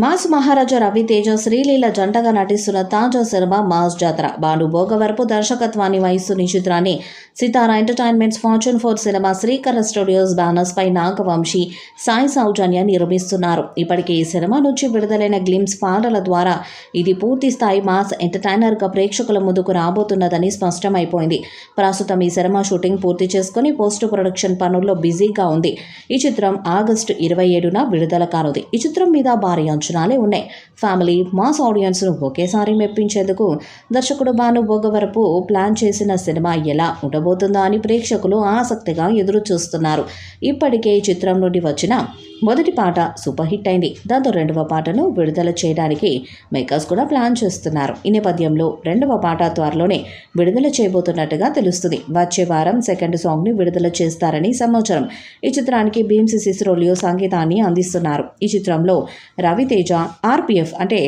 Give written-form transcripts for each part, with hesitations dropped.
Mass మహారాజా రవితేజ శ్రీలీల జంటగా నటిస్తున్న తాజా సినిమా మాస్ జాతర. బాను భోగవరపు దర్శకత్వాన్ని వహిస్తున్న ఈ చిత్రాన్ని సితారా ఎంటర్టైన్మెంట్స్ ఫార్చ్యూన్ 4 సినిమా శ్రీకర స్టూడియోస్ బ్యానర్స్ పై నాగవంశీ, సాయి సౌజన్య నిర్మిస్తున్నారు. ఇప్పటికే ఈ సినిమా నుంచి విడుదలైన గ్లిమ్స్ పాటల ద్వారా ఇది పూర్తి స్థాయి మాస్ ఎంటర్టైనర్గా ప్రేక్షకుల ముందుకు రాబోతున్నదని స్పష్టమైపోయింది. ప్రస్తుతం ఈ సినిమా షూటింగ్ పూర్తి చేసుకుని పోస్ట్ ప్రొడక్షన్ పనుల్లో బిజీగా ఉంది. ఈ చిత్రం ఆగస్టు 27న విడుదల కానుంది. ఈ చిత్రం మీద భారీ అంచనాలే ఉన్నాయి. ఫ్యామిలీ మాస్ ఆడియన్స్ను ఒకేసారి మెప్పించేందుకు దర్శకుడు బాను భోగవరపు ప్లాన్ చేసిన సినిమా ఎలా ఉండబోతుందా అని ప్రేక్షకులు ఆసక్తిగా ఎదురు చూస్తున్నారు. ఇప్పటికే ఈ చిత్రం నుండి వచ్చిన మొదటి పాట సూపర్ హిట్ అయింది. దాంతో రెండవ పాటను విడుదల చేయడానికి మేకర్స్ కూడా ప్లాన్ చేస్తున్నారు. ఈ నేపథ్యంలో రెండవ పాట త్వరలోనే విడుదల చేయబోతున్నట్టుగా తెలుస్తుంది. వచ్చే వారం సెకండ్ సాంగ్ని విడుదల చేస్తారని సమాచారం. ఈ చిత్రానికి భీమ్స్ సిసిరోలియో సంగీతాన్ని అందిస్తున్నారు. ఈ చిత్రంలో రవితేజ ఆర్పిఎఫ్ అంటే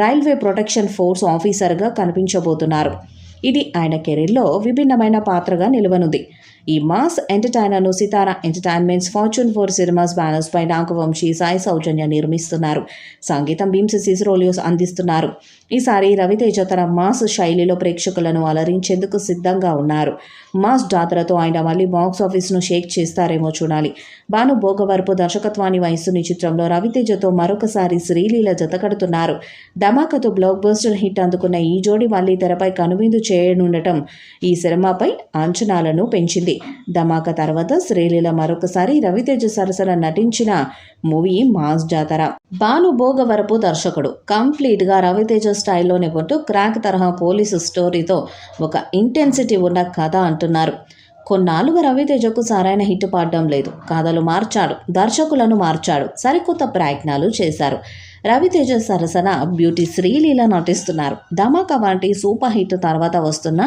రైల్వే ప్రొటెక్షన్ ఫోర్స్ ఆఫీసర్గా కనిపించబోతున్నారు. ఇది ఆయన కెరీర్లో విభిన్నమైన పాత్రగా నిలవనుంది. ఈ మాస్ ఎంటర్టైనర్ను సితారా ఎంటర్టైన్మెంట్స్ ఫార్చ్యూన్ 4 సినిమాస్ బ్యానర్స్ పై నాగవంశీ, సాయి సౌజన్య నిర్మిస్తున్నారు. సంగీతం భీమ్స్ సిసిరోలియోస్ అందిస్తున్నారు. ఈసారి రవితేజ తన మాస్ శైలిలో ప్రేక్షకులను అలరించేందుకు సిద్ధంగా ఉన్నారు. మాస్ జాతరతో ఆయన మళ్ళీ బాక్స్ ఆఫీస్ను షేక్ చేస్తారేమో చూడాలి. బాను భోగవరపు దర్శకత్వాన్ని వహిస్తున్న ఈ చిత్రంలో రవితేజతో మరొకసారి శ్రీలీల జతకడుతున్నారు. ధమాకాతో బ్లాక్ బస్టర్ హిట్ అందుకున్న ఈ జోడి మళ్ళీ తెరపై కనువిందు చేయనుండటం ఈ సినిమాపై అంచనాలను పెంచింది. ధమాకా తర్వాత శ్రీలీల మరొకసారి రవితేజ సరసన నటించిన మూవీ మాస్ జాతర. బాను భోగవరపు దర్శకుడు కంప్లీట్గా రవితేజ స్టైల్లోనే ఉంటూ క్రాక్ తరహా పోలీసు స్టోరీతో ఒక ఇంటెన్సిటీ ఉన్న కథ అంటున్నారు. కొన్నాళ్ళుగా రవితేజకు సరైన హిట్ పడడం లేదు. కథలు మార్చాడు, దర్శకులను మార్చాడు, సరికొత్త ప్రయత్నాలు చేశారు. రవితేజ సరసన బ్యూటీ శ్రీలీల నటిస్తున్నారు. ధమాకా వంటి సూపర్ హిట్ తర్వాత వస్తున్న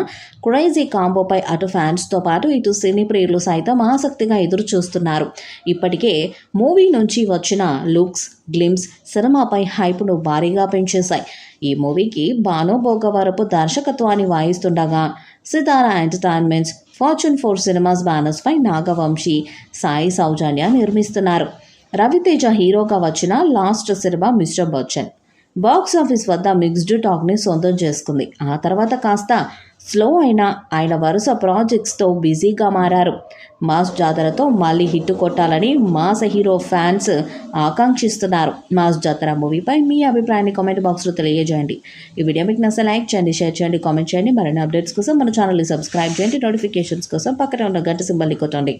క్రేజీ కాంబోపై అటు ఫ్యాన్స్తో పాటు ఇటు సినీ ప్రియులు సైతం ఆసక్తిగా ఎదురు చూస్తున్నారు. ఇప్పటికే మూవీ నుంచి వచ్చిన లుక్స్, గ్లిమ్స్ సినిమాపై హైప్ను భారీగా పెంచేశాయి. ఈ మూవీకి బాను భోగవరపు దర్శకత్వాన్ని వహిస్తుండగా సితారా ఎంటర్టైన్మెంట్స్ ఫార్చ్యూన్ 4 సినిమాస్ బ్యానర్స్ పై నాగవంశీ, సాయి సౌజన్య నిర్మిస్తున్నారు. రవితేజ హీరోగా వచ్చిన last cinema mister Bachchan box office వద్ద మిక్స్డ్ టాక్ని సొంతం చేసుకుంది. ఆ తర్వాత కాస్త స్లో అయిన ఆయన వరుస ప్రాజెక్ట్స్తో బిజీగా మారారు. మాస్ జాతరతో మళ్ళీ హిట్ కొట్టాలని మాస్ హీరో ఫ్యాన్స్ ఆకాంక్షిస్తున్నారు. మాస్ జాతర మూవీపై మీ అభిప్రాయాన్ని కామెంట్ బాక్స్లో తెలియజేయండి. ఈ వీడియో మీకు నచ్చ లైక్ చేయండి, షేర్ చేయండి, కామెంట్ చేయండి. మరిన్ని అప్డేట్స్ కోసం మన ఛానల్ని సబ్స్క్రైబ్ చేయండి. నోటిఫికేషన్స్ కోసం పక్కన ఉన్న గంట సింబల్ని కొట్టండి.